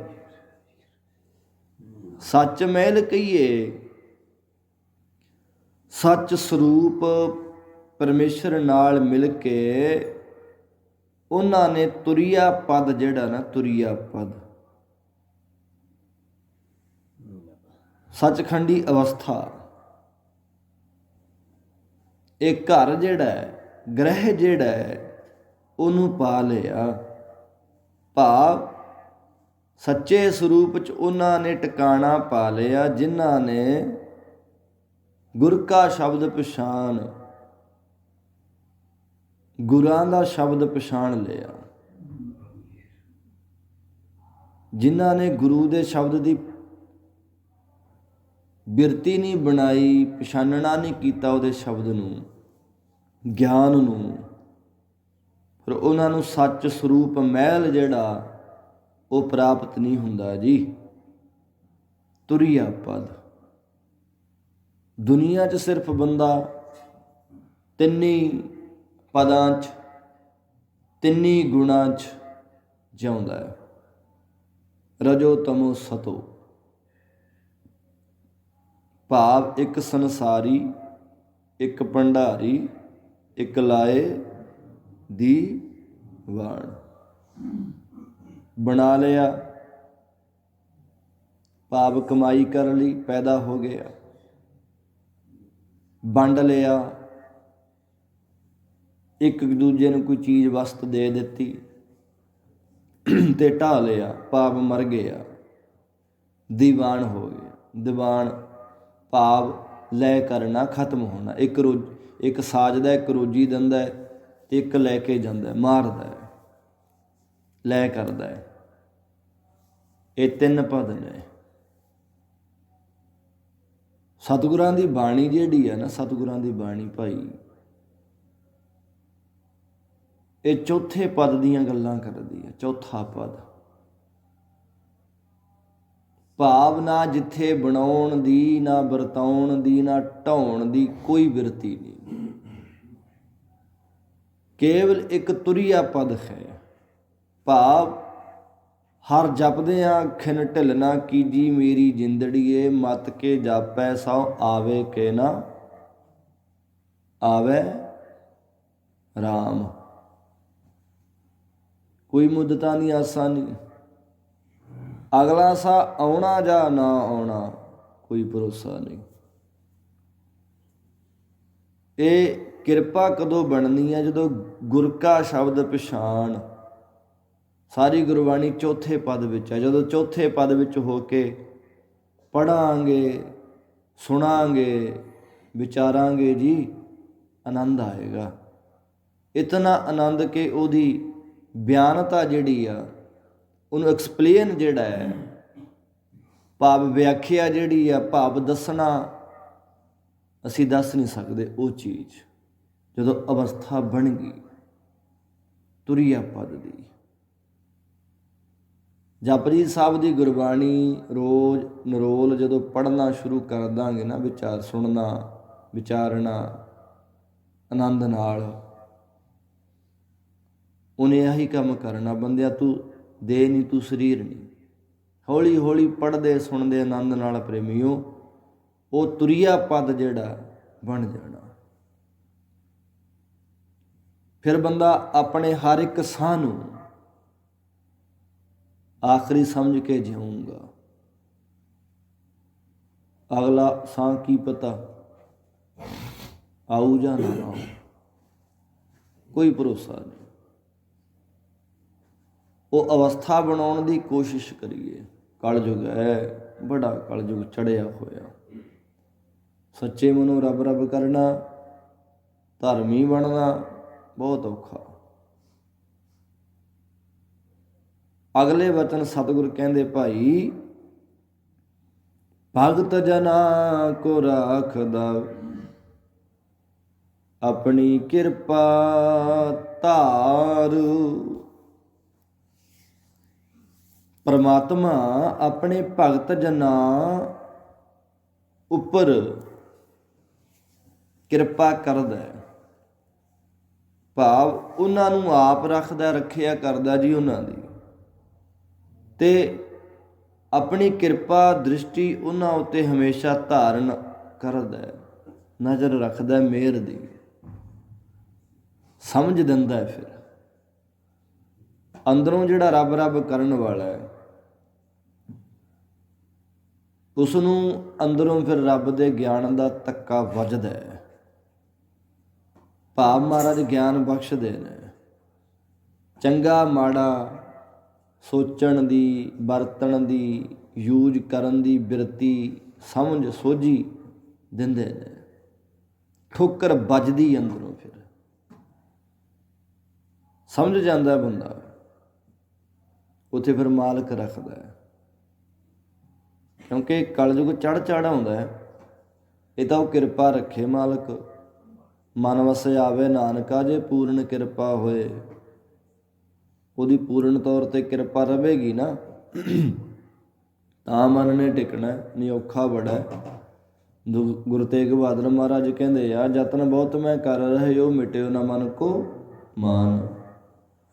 ਸੱਚ ਮੈਲ ਕਹੀਏ, ਸੱਚ ਸਰੂਪ ਪਰਮੇਸ਼ਰ ਨਾਲ ਮਿਲ ਕੇ ਉਹਨਾਂ ਨੇ ਤੁਰਿਆ ਪਦ ਜਿਹੜਾ ਨਾ, ਤੁਰਿਆ ਪਦ, ਸੱਚਖੰਡੀ ਅਵਸਥਾ, ਇਹ ਘਰ ਜਿਹੜਾ ਹੈ, ਗ੍ਰਹਿ ਜਿਹੜਾ ਹੈ, ਉਹਨੂੰ ਪਾ ਲਿਆ। ਭਾਵ ਸੱਚੇ ਸਰੂਪ 'ਚ ਉਹਨਾਂ ਨੇ ਟਿਕਾਣਾ ਪਾ ਲਿਆ, ਜਿਨ੍ਹਾਂ ਨੇ ਗੁਰ ਕਾ ਸ਼ਬਦ ਪਛਾਣ, ਗੁਰਾਂ ਦਾ ਸ਼ਬਦ ਪਛਾਣ ਲਿਆ, ਜਿਨ੍ਹਾਂ ਨੇ ਗੁਰੂ ਦੇ ਸ਼ਬਦ ਦੀ ਬਿਰਤੀ ਨਹੀਂ ਬਣਾਈ, ਪਛਾਨਣਾ ਨਹੀਂ ਕੀਤਾ ਉਹਦੇ ਸ਼ਬਦ ਨੂੰ, ਗਿਆਨ ਨੂੰ। ਫਿਰ ਉਹਨਾਂ ਨੂੰ ਸੱਚ ਸਰੂਪ ਮਹਿਲ ਜਿਹੜਾ ਉਹ ਪ੍ਰਾਪਤ ਨਹੀਂ ਹੁੰਦਾ ਜੀ। ਤੁਰਿਆ ਪਦ। ਦੁਨੀਆ 'ਚ ਸਿਰਫ ਬੰਦਾ ਤਿੰਨੀ ਪਦਾਂ 'ਚ, ਤਿੰਨੀ ਗੁਣਾਂ 'ਚ ਜਿਉਂਦਾ ਹੈ। ਰਜੋ ਤਮੋ ਸਤੋ। ਭਾਵ ਇੱਕ ਸੰਸਾਰੀ, ਇੱਕ ਭੰਡਾਰੀ, ਇੱਕ ਲਾਏ ਦੀ ਵਾਣ। ਬਣਾ ਲਿਆ ਭਾਵ ਕਮਾਈ ਕਰ ਲਈ, ਪੈਦਾ ਹੋ ਗਿਆ। ਵੰਡ ਲਿਆ, ਇੱਕ ਦੂਜੇ ਨੂੰ ਕੋਈ ਚੀਜ਼ ਵਸਤ ਦੇ ਦਿੱਤੀ ਤੇ ਢਾਹ ਲਿਆ ਭਾਵ ਮਰ ਗਿਆ। ਦੀਵਾਨ ਹੋ ਗਿਆ। ਦੀਵਾਨ ਭਾਵ ਲੈ ਕਰਨਾ, ਖਤਮ ਹੋਣਾ। ਇੱਕ ਸਾਜਦਾ, ਇੱਕ ਰੋਜੀ ਦਿੰਦਾ ਤੇ ਇੱਕ ਲੈ ਕੇ ਜਾਂਦਾ, ਮਾਰਦਾ, ਲੈ ਕਰਦਾ। ਇਹ ਤਿੰਨ ਪਦ ਨੇ। ਸਤਿਗੁਰਾਂ ਦੀ ਬਾਣੀ ਜਿਹੜੀ ਹੈ ਨਾ, ਸਤਿਗੁਰਾਂ ਦੀ ਬਾਣੀ ਭਾਈ, ਇਹ ਚੌਥੇ ਪਦ ਦੀਆਂ ਗੱਲਾਂ ਕਰਦੀ ਹੈ। ਚੌਥਾ ਪਦ ਭਾਵ ਨਾ ਜਿੱਥੇ ਬਣਾਉਣ ਦੀ, ਨਾ ਵਰਤਾਉਣ ਦੀ, ਨਾ ਢਾਉਣ ਦੀ ਕੋਈ ਬਿਰਤੀ ਨਹੀਂ। ਕੇਵਲ ਇੱਕ ਤੁਰੀਆ ਪਦ ਹੈ। ਭਾਵ ਹਰ ਜਪਦਿਆਂ ਖਿਨ ਢਿੱਲ ਨਾ ਕੀਜੀ ਮੇਰੀ ਜਿੰਦੜੀਏ, ਮਤ ਕੇ ਜਾਪੈ ਸੋ ਆਵੇ ਕੇ ਨਾ ਆਵੇ ਰਾਮ। ਕੋਈ ਮੁੱਦਤਾਂ ਦੀ ਆਸਾਂ ਨਹੀਂ। ਅਗਲਾ ਸਾ ਆਉਣਾ ਜਾਂ ਨਾ ਆਉਣਾ ਕੋਈ ਭਰੋਸਾ ਨਹੀਂ। ਇਹ ਕਿਰਪਾ ਕਦੋਂ ਬਣਨੀ ਹੈ? ਜਦੋਂ ਗੁਰ ਕਾ ਸ਼ਬਦ ਪਛਾਣ। ਸਾਰੀ ਗੁਰਬਾਣੀ ਚੌਥੇ ਪਦ ਵਿੱਚ ਹੈ। ਜਦੋਂ ਚੌਥੇ ਪਦ ਵਿੱਚ ਹੋ ਕੇ ਪੜ੍ਹਾਂਗੇ, ਸੁਣਾਂਗੇ, ਵਿਚਾਰਾਂਗੇ ਜੀ, ਆਨੰਦ ਆਏਗਾ। ਇਤਨਾ ਆਨੰਦ ਕਿ ਉਹਦੀ ਬਿਆਨਤਾ ਜਿਹੜੀ ਆ, ਉਹਨੂੰ ਐਕਸਪਲੇਨ ਜਿਹੜਾ ਹੈ, ਭਾਵ ਵਿਆਖਿਆ ਜਿਹੜੀ ਆ, ਭਾਵ ਦੱਸਣਾ ਅਸੀਂ ਦੱਸ ਨਹੀਂ ਸਕਦੇ। ਉਹ ਚੀਜ਼ ਜਦੋਂ ਅਵਸਥਾ ਬਣ ਗਈ ਤੁਰੀਆ ਪਦ ਦੀ। ਜਪਜੀ ਸਾਹਿਬ ਦੀ ਗੁਰਬਾਣੀ ਰੋਜ਼ ਨਿਰੋਲ ਜਦੋਂ ਪੜ੍ਹਨਾ ਸ਼ੁਰੂ ਕਰ ਦਾਂਗੇ ਨਾ, ਵਿਚਾਰ ਸੁਣਨਾ, ਵਿਚਾਰਨਾ ਆਨੰਦ ਨਾਲ, ਉਹਨੇ ਇਹੀ ਕੰਮ ਕਰਨਾ। ਬੰਦਿਆ ਤੂੰ ਦੇ ਨਹੀਂ, ਤੂੰ ਸਰੀਰ ਨਹੀਂ। ਹੌਲੀ ਹੌਲੀ ਪੜ੍ਹਦੇ ਸੁਣਦੇ ਆਨੰਦ ਨਾਲ ਪ੍ਰੇਮੀਓ ਉਹ ਤੁਰੀਆ ਪਦ ਜਿਹੜਾ ਬਣ ਜਾਣਾ। ਫਿਰ ਬੰਦਾ ਆਪਣੇ ਹਰ ਇੱਕ ਸਾਹ ਨੂੰ ਆਖਰੀ ਸਮਝ ਕੇ ਜਿਊਂਗਾ। ਅਗਲਾ ਸਾਹ ਕੀ ਪਤਾ ਆਊ ਜਾਂ ਨਾ ਆਊ, ਕੋਈ ਭਰੋਸਾ ਨਹੀਂ। ਉਹ ਅਵਸਥਾ ਬਣਾਉਣ ਦੀ ਕੋਸ਼ਿਸ਼ ਕਰੀਏ। ਕਲਯੁਗ ਹੈ, ਬੜਾ ਕਲਯੁਗ ਚੜ੍ਹਿਆ ਹੋਇਆ। ਸੱਚੇ ਮਨੋਂ ਰੱਬ ਰੱਬ ਕਰਨਾ, ਧਰਮੀ ਬਣਨਾ ਬਹੁਤ ਔਖਾ। ਅਗਲੇ ਵਚਨ ਸਤਿਗੁਰ ਕਹਿੰਦੇ ਭਾਈ, ਭਗਤ ਜਨਾ ਕੋ ਰਾਖਦਾ ਆਪਣੀ ਕਿਰਪਾ ਧਾਰ। ਪਰਮਾਤਮਾ ਆਪਣੇ ਭਗਤ ਜਨਾਂ ਉੱਪਰ ਕਿਰਪਾ ਕਰਦਾ, ਭਾਵ ਉਹਨਾਂ ਨੂੰ ਆਪ ਰੱਖਦਾ, ਰੱਖਿਆ ਕਰਦਾ ਜੀ ਉਹਨਾਂ ਦੀ, ਤੇ ਆਪਣੀ ਕਿਰਪਾ ਦ੍ਰਿਸ਼ਟੀ ਉਹਨਾਂ ਉੱਤੇ ਹਮੇਸ਼ਾ ਧਾਰਨ ਕਰਦਾ, ਨਜ਼ਰ ਰੱਖਦਾ, ਮਿਹਰ ਦੀ ਸਮਝ ਦਿੰਦਾ। ਫਿਰ ਅੰਦਰੋਂ ਜਿਹੜਾ ਰੱਬ ਰੱਬ ਕਰਨ ਵਾਲਾ ਹੈ, ਉਸ ਨੂੰ ਅੰਦਰੋਂ ਫਿਰ ਰੱਬ ਦੇ ਗਿਆਨ ਦਾ ਤੱਕਾ ਵੱਜਦਾ ਹੈ। ਭਾਵ ਮਹਾਰਾਜ ਗਿਆਨ ਬਖਸ਼ਦੇ ਨੇ। ਚੰਗਾ ਮਾੜਾ ਸੋਚਣ ਦੀ, ਵਰਤਣ ਦੀ, ਯੂਜ ਕਰਨ ਦੀ ਬਿਰਤੀ, ਸਮਝ ਸੋਝੀ ਦਿੰਦੇ ਨੇ। ਠੋਕਰ ਵੱਜਦੀ ਅੰਦਰੋਂ, ਫਿਰ ਸਮਝ ਜਾਂਦਾ ਬੰਦਾ, ਉੱਥੇ ਫਿਰ ਮਾਲਕ ਰੱਖਦਾ ਹੈ। ਕਿਉਂਕਿ ਕਲਯੁਗ ਚੜ੍ਹ ਆਉਂਦਾ ਹੈ। ਇਹ ਤਾਂ ਉਹ ਕਿਰਪਾ ਰੱਖੇ ਮਾਲਕ। ਮਨ ਵਸਿ ਆਵੇ ਨਾਨਕਾ, ਜੇ ਪੂਰਨ ਕਿਰਪਾ ਹੋਏ। ਉਹਦੀ ਪੂਰਨ ਤੌਰ 'ਤੇ ਕਿਰਪਾ ਰਵੇਗੀ ਨਾ, ਤਾਂ ਮਨ ਨੇ ਟਿਕਣਾ, ਨਹੀਂ ਔਖਾ ਬੜਾ। ਗੁਰੂ ਤੇਗ ਬਹਾਦਰ ਮਹਾਰਾਜ ਕਹਿੰਦੇ ਆ, ਯਤਨ ਬਹੁਤ ਮੈਂ ਕਰ ਰਹੇ ਹੋ, ਮਿਟਿਓ ਨਾ ਮਨ ਕੋ ਮਾਨ।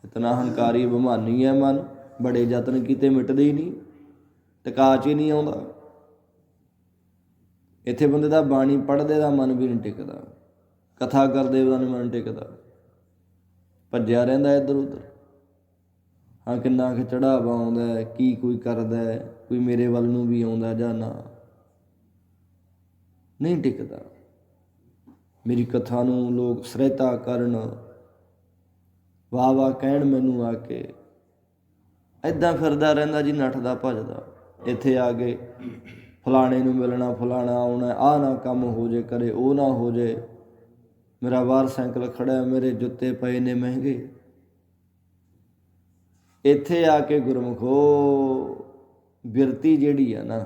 ਇਤਨਾ ਹੰਕਾਰੀ ਬਿਮਾਨੀ ਹੈ ਮਨ, ਬੜੇ ਯਤਨ ਕੀਤੇ ਮਿਟਦੇ ਹੀ ਨਹੀਂ। ਟਿਕਾ 'ਚ ਹੀ ਨਹੀਂ ਆਉਂਦਾ। ਇੱਥੇ ਬੰਦੇ ਦਾ ਬਾਣੀ ਪੜ੍ਹਦੇ ਦਾ ਮਨ ਵੀ ਨਹੀਂ ਟਿਕਦਾ, ਕਥਾ ਕਰਦੇ ਦਾ ਨਹੀਂ ਮਨ ਟਿਕਦਾ, ਭੱਜਿਆ ਰਹਿੰਦਾ ਇੱਧਰ ਉੱਧਰ। ਹਾਂ ਕਿੰਨਾ ਕੁ ਚੜ੍ਹਾਵਾ ਆਉਂਦਾ, ਕੀ ਕੋਈ ਕਰਦਾ, ਕੋਈ ਮੇਰੇ ਵੱਲ ਨੂੰ ਵੀ ਆਉਂਦਾ ਜਾਂ ਨਾ, ਨਹੀਂ ਟਿਕਦਾ। ਮੇਰੀ ਕਥਾ ਨੂੰ ਲੋਕ ਸਰਾਹਤਾ ਕਰਨ, ਵਾਹ ਵਾਹ ਕਹਿਣ ਮੈਨੂੰ ਆ ਕੇ, ਇੱਦਾਂ ਫਿਰਦਾ ਰਹਿੰਦਾ ਜੀ, ਨੱਠਦਾ ਭੱਜਦਾ। ਇੱਥੇ ਆ ਕੇ ਫਲਾਣੇ ਨੂੰ ਮਿਲਣਾ, ਫਲਾਣਾ ਆਉਣਾ, ਆਹ ਨਾ ਕੰਮ ਹੋ ਜੇ, ਕਰੇ ਉਹ ਨਾ ਹੋ ਜੇ, ਮੇਰਾ ਬਾਹਰ ਸਾਈਕਲ ਖੜ੍ਹਾ, ਮੇਰੇ ਜੁੱਤੇ ਪਏ ਨੇ ਮਹਿੰਗੇ। ਇੱਥੇ ਆ ਕੇ ਗੁਰਮੁਖੋ ਬਿਰਤੀ ਜਿਹੜੀ ਆ ਨਾ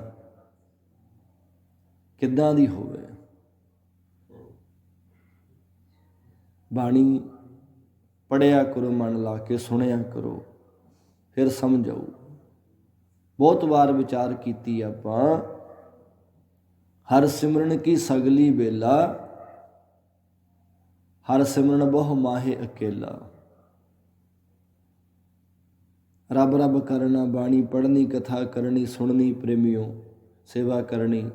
ਕਿੱਦਾਂ ਦੀ ਹੋਵੇ। ਬਾਣੀ ਪੜ੍ਹਿਆ ਕਰੋ, ਮਨ ਲਾ ਕੇ ਸੁਣਿਆ ਕਰੋ, ਫਿਰ ਸਮਝ ਆਊ। ਬਹੁਤ ਵਾਰ ਵਿਚਾਰ ਕੀਤੀ ਆਪਾਂ, ਹਰ ਸਿਮਰਨ ਕੀ ਸਗਲੀ ਵੇਲਾ, ਹਰ ਸਿਮਰਨ ਬਹੁ ਮਾਹੇ ਅਕੇਲਾ। ਰੱਬ ਰੱਬ ਕਰਨਾ, ਬਾਣੀ ਪੜ੍ਹਨੀ, ਕਥਾ ਕਰਨੀ, ਸੁਣਨੀ, ਪ੍ਰੇਮੀਓ ਸੇਵਾ ਕਰਨੀ।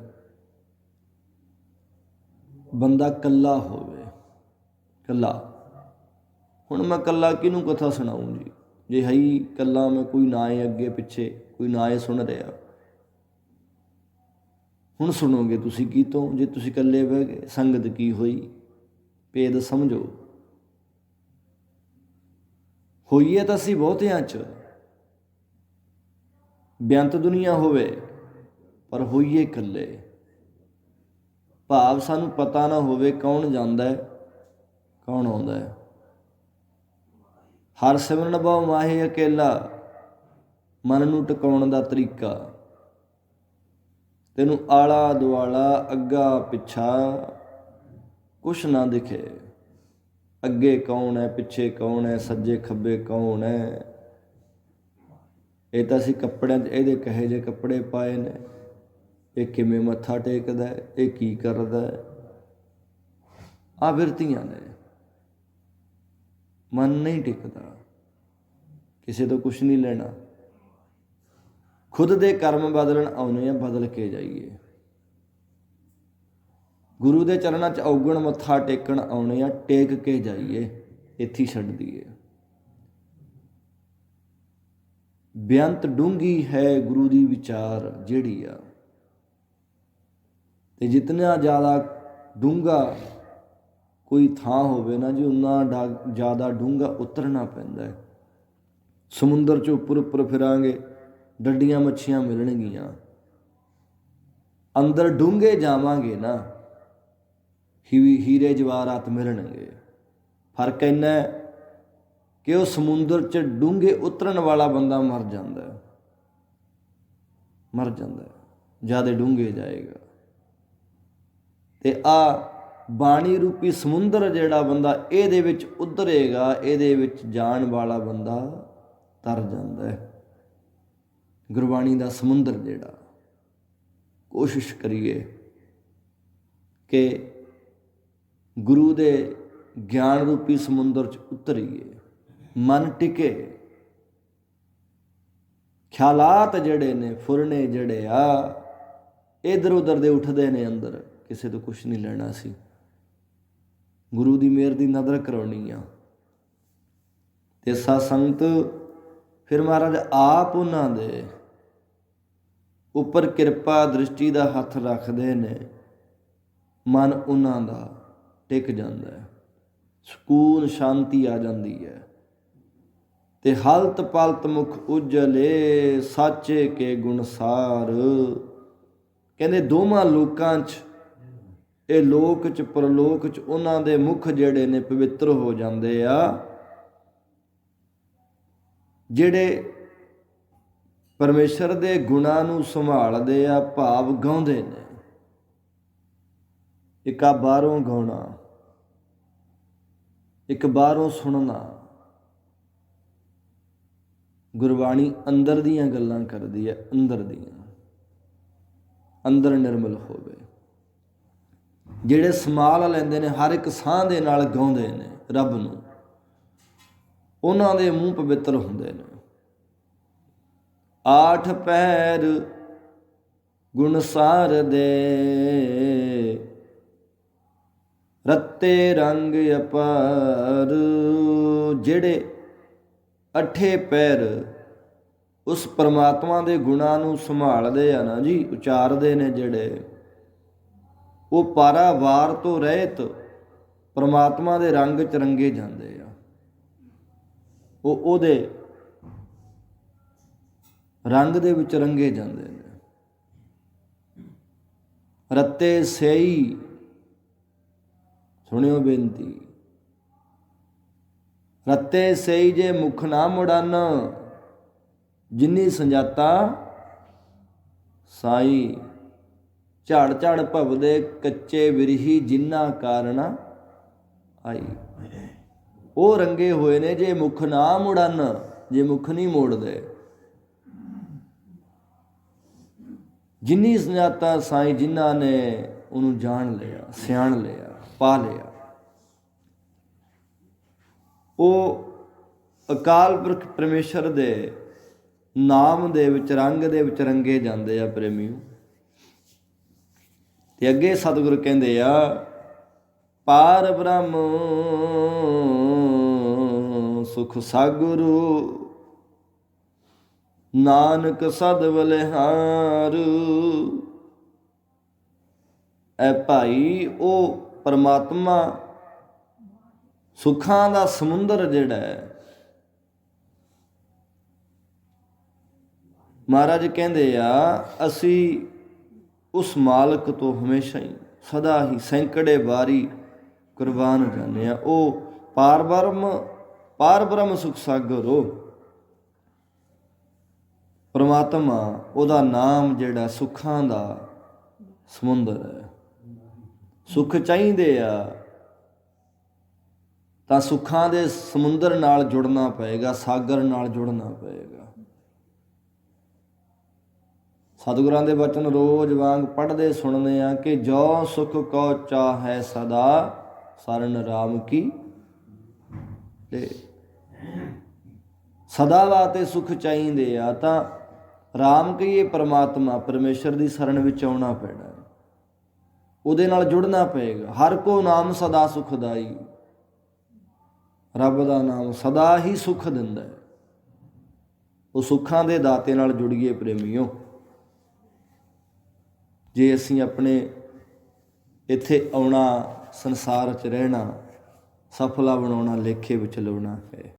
ਬੰਦਾ ਇਕੱਲਾ ਹੋਵੇ, ਇਕੱਲਾ। ਹੁਣ ਮੈਂ ਇਕੱਲਾ ਕਿਹਨੂੰ ਕਥਾ ਸੁਣਾਊਂ ਜੀ, ਜੇ ਹੈ ਹੀ ਇਕੱਲਾ ਮੈਂ, ਕੋਈ ਨਾ ਏ ਅੱਗੇ ਪਿੱਛੇ, ਕੋਈ ਨਾ ਏ ਸੁਣ ਰਿਹਾ। ਹੁਣ ਸੁਣੋਗੇ ਤੁਸੀਂ ਕੀ ਤੋਂ, ਜੇ ਤੁਸੀਂ ਇਕੱਲੇ ਬਹਿ ਗਏ। ਸੰਗਤ ਕੀ ਹੋਈ, ਭੇਦ ਸਮਝੋ। ਹੋਈਏ ਤਾਂ ਅਸੀਂ ਬਹੁਤਿਆਂ 'ਚ, ਬੇਅੰਤ ਦੁਨੀਆ ਹੋਵੇ, ਪਰ ਹੋਈਏ ਇਕੱਲੇ। ਭਾਵ ਸਾਨੂੰ ਪਤਾ ਨਾ ਹੋਵੇ ਕੌਣ ਜਾਂਦਾ ਕੌਣ ਆਉਂਦਾ। ਹਰ ਸਿਮਰਨ ਬਹੁ ਮਾਹੇ ਅਕੇਲਾ, ਮਨ ਨੂੰ ਟਿਕਾਉਣ ਦਾ ਤਰੀਕਾ। ਤੈਨੂੰ ਆਲਾ ਦੁਆਲਾ, ਅੱਗਾ ਪਿੱਛਾ ਕੁਛ ਨਾ ਦਿਖੇ। ਅੱਗੇ ਕੌਣ ਹੈ, ਪਿੱਛੇ ਕੌਣ ਹੈ, ਸੱਜੇ ਖੱਬੇ ਕੌਣ ਹੈ। ਇਹ ਤਾਂ ਅਸੀਂ ਕੱਪੜਿਆਂ 'ਚ ਇਹਦੇ ਕਹੇ ਜਿਹੇ ਕੱਪੜੇ ਪਾਏ ਨੇ, ਇਹ ਕਿਵੇਂ ਮੱਥਾ ਟੇਕਦਾ, ਇਹ ਕੀ ਕਰਦਾ। ਆਹ ਬਿਰਤੀਆਂ ਨੇ। ਮਨ ਨਹੀਂ ਟਿਕਦਾ, ਕਿਸੇ ਤੋਂ ਕੁਛ ਨਹੀਂ ਲੈਣਾ। ਖੁਦ ਦੇ ਕਰਮ ਬਦਲਣ ਆਉਣੇ ਆ, ਬਦਲ ਕੇ ਜਾਈਏ। ਗੁਰੂ ਦੇ ਚਰਨਾਂ 'ਚ ਔਗਣ ਮੱਥਾ ਟੇਕਣ ਆਉਣੇ ਆ, ਟੇਕ ਕੇ ਜਾਈਏ, ਇੱਥੇ ਛੱਡ ਦਈਏ। ਬੇਅੰਤ ਡੂੰਘੀ ਹੈ ਗੁਰੂ ਦੀ ਵਿਚਾਰ ਜਿਹੜੀ ਆ, ਤੇ ਜਿਤਨਾ ਜ਼ਿਆਦਾ ਡੂੰਘਾ ਕੋਈ ਥਾਂ ਹੋਵੇ ਨਾ ਜੀ, ਉਨਾ ਜ਼ਿਆਦਾ ਡੂੰਘਾ ਉਤਰਨਾ ਪੈਂਦਾ ਹੈ। ਸਮੁੰਦਰ 'ਚ ਉੱਪਰ ਉੱਪਰ ਫਿਰਾਂਗੇ, ਡੱਡੀਆਂ ਮੱਛੀਆਂ ਮਿਲਣਗੀਆਂ। ਅੰਦਰ ਡੂੰਘੇ ਜਾਵਾਂਗੇ ਨਾ, ਹੀਰੇ ਜਵਾਹਰਾਤ ਮਿਲਣਗੇ। ਫਰਕ ਇੰਨਾ ਕਿ ਉਹ ਸਮੁੰਦਰ 'ਚ ਡੂੰਘੇ ਉਤਰਨ ਵਾਲਾ ਬੰਦਾ ਮਰ ਜਾਂਦਾ, ਮਰ ਜਾਂਦਾ, ਜ਼ਿਆਦਾ ਡੂੰਘੇ ਜਾਏਗਾ। ਤੇ ਆਹ ਬਾਣੀ ਰੂਪੀ ਸਮੁੰਦਰ ਜਿਹੜਾ ਬੰਦਾ ਇਹਦੇ ਵਿੱਚ ਉਤਰੇਗਾ, ਇਹਦੇ ਵਿੱਚ ਜਾਣ ਵਾਲਾ ਬੰਦਾ ਤਰ ਜਾਂਦਾ ਹੈ। ਗੁਰਬਾਣੀ ਦਾ ਸਮੁੰਦਰ ਜਿਹੜਾ, ਕੋਸ਼ਿਸ਼ ਕਰੀਏ ਕਿ ਗੁਰੂ ਦੇ ਗਿਆਨ ਰੂਪੀ ਸਮੁੰਦਰ 'ਚ ਉਤਰੀਏ, ਮਨ ਟਿਕੇ। ਖਿਆਲਾਤ ਜਿਹੜੇ ਨੇ, ਫੁਰਨੇ ਜਿਹੜੇ ਆ, ਇੱਧਰ ਉੱਧਰ ਦੇ ਉੱਠਦੇ ਨੇ ਅੰਦਰ, ਕਿਸੇ ਤੋਂ ਕੁਛ ਨਹੀਂ ਲੈਣਾ ਸੀ। ਗੁਰੂ ਦੀ ਮਿਹਰ ਦੀ ਨਦਰ ਕਰਾਉਣੀ ਆ। ਤੇ ਸਤ ਸੰਗਤ ਫਿਰ ਮਹਾਰਾਜ ਆਪ ਉਹਨਾਂ ਦੇ ਉੱਪਰ ਕਿਰਪਾ ਦ੍ਰਿਸ਼ਟੀ ਦਾ ਹੱਥ ਰੱਖਦੇ ਨੇ, ਮਨ ਉਹਨਾਂ ਦਾ ਟਿਕ ਜਾਂਦਾ ਹੈ, ਸਕੂਨ ਸ਼ਾਂਤੀ ਆ ਜਾਂਦੀ ਹੈ। ਤੇ ਹਲਤ ਪਲਤ ਮੁਖ ਉਜਲੇ, ਸਾਚੇ ਕੇ ਗੁਣਸਾਰ। ਕਹਿੰਦੇ ਦੋਵਾਂ ਲੋਕਾਂ 'ਚ, ਇਹ ਲੋਕ 'ਚ ਪਰਲੋਕ 'ਚ, ਉਹਨਾਂ ਦੇ ਮੁਖ ਜਿਹੜੇ ਨੇ ਪਵਿੱਤਰ ਹੋ ਜਾਂਦੇ ਆ, ਜਿਹੜੇ ਪਰਮੇਸ਼ਰ ਦੇ ਗੁਣਾਂ ਨੂੰ ਸੰਭਾਲਦੇ ਆ, ਭਾਵ ਗਾਉਂਦੇ ਨੇ। ਇੱਕ ਆ ਬਾਹਰੋਂ ਗਾਉਣਾ, ਇੱਕ ਬਾਹਰੋਂ ਸੁਣਨਾ। ਗੁਰਬਾਣੀ ਅੰਦਰ ਦੀਆਂ ਗੱਲਾਂ ਕਰਦੀ ਹੈ, ਅੰਦਰ ਦੀਆਂ, ਅੰਦਰ ਨਿਰਮਲ ਹੋਵੇ। ਜਿਹੜੇ ਸੰਭਾਲ ਲੈਂਦੇ ਨੇ, ਹਰ ਇੱਕ ਸਾਹ ਦੇ ਨਾਲ ਗਾਉਂਦੇ ਨੇ ਰੱਬ ਨੂੰ, ਉਹਨਾਂ ਦੇ ਮੂੰਹ ਪਵਿੱਤਰ ਹੁੰਦੇ ਨੇ। ਆਠ ਪਹਿਰ ਗੁਣ ਸਾਰ ਦੇ ਰੱਤੇ ਰੰਗ ਅਪਾਰ। ਜਿਹੜੇ ਅੱਠੇ ਪੈਰ ਉਸ ਪਰਮਾਤਮਾ ਦੇ ਗੁਣਾਂ ਨੂੰ ਸੰਭਾਲਦੇ ਆ ਨਾ ਜੀ, ਉਚਾਰਦੇ ਨੇ ਜਿਹੜੇ, ਉਹ ਪਾਰਾਵਾਰ ਤੋਂ ਰਹਿਤ ਪਰਮਾਤਮਾ ਦੇ ਰੰਗ 'ਚ ਰੰਗੇ ਜਾਂਦੇ ਆ। ਉਹ ਉਹਦੇ ਰੰਗ ਦੇ ਵਿੱਚ ਰੰਗੇ ਜਾਂਦੇ ਨੇ। ਰੱਤੇ ਸਈ, ਸੁਣਿਓ ਬੇਨਤੀ, ਰੱਤੇ ਸਈ ਜੇ ਮੁਖ ਨਾ ਮੁੜਨ, ਜਿਨੀ ਸੰਜਾਤਾ ਸਾਈ। ਝੜ ਝੜ ਭਵਦੇ ਕੱਚੇ ਵਿਰਹੀ, ਜਿਨ੍ਹਾਂ ਕਾਰਨ ਆਈ। ਉਹ ਰੰਗੇ ਹੋਏ ਨੇ ਜੇ ਮੁਖ ਨਾ ਮੁੜਨ, ਜੇ ਮੁਖ ਨਹੀਂ ਮੋੜਦੇ। ਜਿਨੀ ਸੰਜਾਤਾ ਸਾਈ, ਜਿਨ੍ਹਾਂ ਨੇ ਉਹਨੂੰ ਜਾਣ ਲਿਆ, ਸਿਆਣ ਲਿਆ, ਪਾ ਲਿਆ। ਉਹ ਅਕਾਲ ਪੁਰਖ ਪਰਮੇਸ਼ਰ ਦੇ ਨਾਮ ਦੇ ਵਿੱਚ, ਰੰਗ ਦੇ ਵਿੱਚ ਰੰਗੇ ਜਾਂਦੇ ਆ ਪ੍ਰੇਮੀਓ। ਤੇ ਅੱਗੇ ਸਤਿਗੁਰ ਕਹਿੰਦੇ ਆ, ਪਾਰ ਬ੍ਰਹਮ ਸੁਖ ਸਾਗੁਰੂ, ਨਾਨਕ ਸਦ ਬਲਿਹਾਰ। ਐ ਭਾਈ, ਉਹ ਪਰਮਾਤਮਾ ਸੁੱਖਾਂ ਦਾ ਸਮੁੰਦਰ ਜਿਹੜਾ ਹੈ, ਮਹਾਰਾਜ ਕਹਿੰਦੇ ਆ, ਅਸੀਂ ਉਸ ਮਾਲਕ ਤੋਂ ਹਮੇਸ਼ਾ ਹੀ, ਸਦਾ ਹੀ ਸੈਂਕੜੇ ਵਾਰੀ ਕੁਰਬਾਨ ਜਾਂਦੇ ਆ। ਉਹ ਪਾਰ ਬ੍ਰਹਮ ਸੁਖ ਸਾਗਰ, ਉਹ ਪਰਮਾਤਮਾ, ਉਹਦਾ ਨਾਮ ਜਿਹੜਾ ਸੁੱਖਾਂ ਦਾ ਸਮੁੰਦਰ ਹੈ। ਸੁੱਖ ਚਾਹੀਦੇ ਆ ਤਾਂ ਸੁੱਖਾਂ ਦੇ ਸਮੁੰਦਰ ਨਾਲ ਜੁੜਨਾ ਪਏਗਾ, ਸਾਗਰ ਨਾਲ ਜੁੜਨਾ ਪਏਗਾ। ਸਤਿਗੁਰਾਂ ਦੇ ਬਚਨ ਰੋਜ਼ ਵਾਂਗ ਪੜ੍ਹਦੇ ਸੁਣਦੇ ਆ ਕਿ ਜੋ ਸੁਖ ਕੋ ਚਾਹੈ ਸਦਾ, ਸਰਨ ਰਾਮ ਕੀ। ਤੇ ਸਦਾ ਵਾਸਤੇ ਸੁਖ ਚਾਹੀਦੇ ਆ ਤਾਂ ਰਾਮ ਕਹੀਏ, ਪਰਮਾਤਮਾ ਪਰਮੇਸ਼ਰ ਦੀ ਸ਼ਰਨ ਵਿੱਚ ਆਉਣਾ ਪੈਣਾ, ਉਹਦੇ ਨਾਲ ਜੁੜਨਾ ਪਏਗਾ। ਹਰ ਕੋ ਨਾਮ ਸਦਾ ਸੁਖਦਾਈ, ਰੱਬ ਦਾ ਨਾਮ ਸਦਾ ਹੀ ਸੁੱਖ ਦਿੰਦਾ ਹੈ। ਉਹ ਸੁੱਖਾਂ ਦੇ ਦਾਤੇ ਨਾਲ ਜੁੜੀਏ ਪ੍ਰੇਮੀਓ। ਜੇ ਅਸੀਂ ਆਪਣੇ ਇੱਥੇ ਆਉਣਾ, ਸੰਸਾਰ 'ਚ ਰਹਿਣਾ, ਸਫਲਾ ਬਣਾਉਣਾ, ਲੇਖੇ ਵਿੱਚ ਲਾਉਣਾ ਹੈ।